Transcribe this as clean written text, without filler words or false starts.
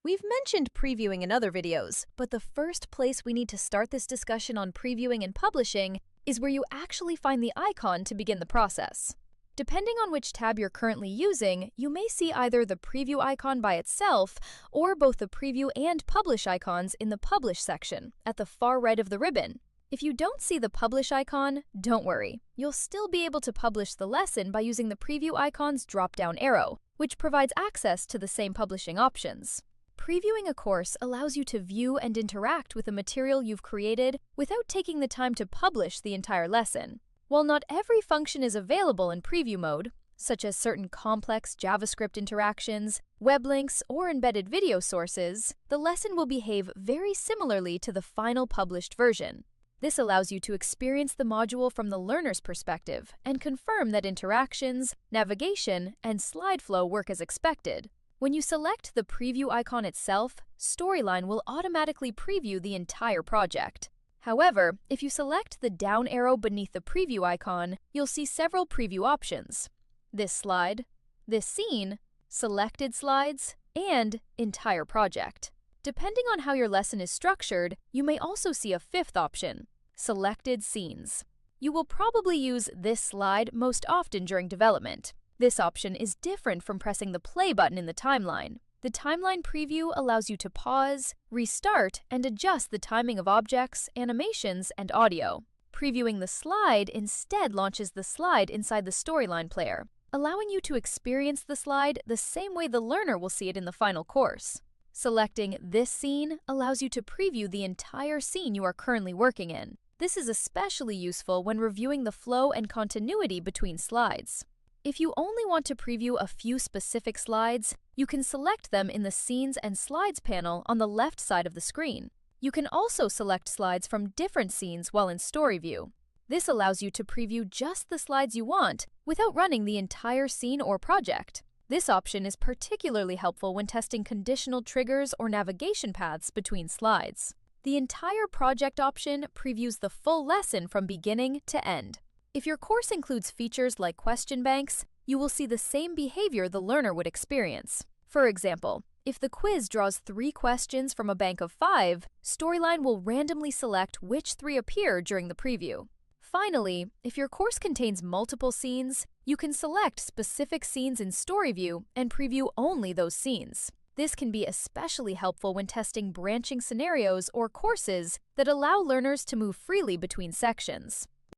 We've mentioned previewing in other videos, but the first place we need to start this discussion on previewing and publishing is where you actually find the icon to begin the process. Depending on which tab you're currently using, you may see either the preview icon by itself or both the preview and publish icons in the Publish section at the far right of the ribbon. If you don't see the Publish icon, don't worry. You'll still be able to publish the lesson by using the preview icon's drop-down arrow, which provides access to the same publishing options. Previewing a course allows you to view and interact with the material you've created without taking the time to publish the entire lesson. While not every function is available in preview mode, such as certain complex JavaScript interactions, web links, or embedded video sources, the lesson will behave very similarly to the final published version. This allows you to experience the module from the learner's perspective and confirm that interactions, navigation, and slide flow work as expected. When you select the preview icon itself, Storyline will automatically preview the entire project. However, if you select the down arrow beneath the preview icon, you'll see several preview options: this slide, this scene, selected slides, and entire project. Depending on how your lesson is structured, you may also see a fifth option: selected scenes. You will probably use this slide most often during development. This option is different from pressing the play button in the timeline. The timeline preview allows you to pause, restart, and adjust the timing of objects, animations, and audio. Previewing the slide instead launches the slide inside the Storyline player, allowing you to experience the slide the same way the learner will see it in the final course. Selecting this scene allows you to preview the entire scene you are currently working in. This is especially useful when reviewing the flow and continuity between slides. If you only want to preview a few specific slides, you can select them in the Scenes and Slides panel on the left side of the screen. You can also select slides from different scenes while in Story View. This allows you to preview just the slides you want without running the entire scene or project. This option is particularly helpful when testing conditional triggers or navigation paths between slides. The entire project option previews the full lesson from beginning to end. If your course includes features like question banks, you will see the same behavior the learner would experience. For example, if the quiz draws 3 questions from a bank of 5, Storyline will randomly select which 3 appear during the preview. Finally, if your course contains multiple scenes, you can select specific scenes in Story View and preview only those scenes. This can be especially helpful when testing branching scenarios or courses that allow learners to move freely between sections.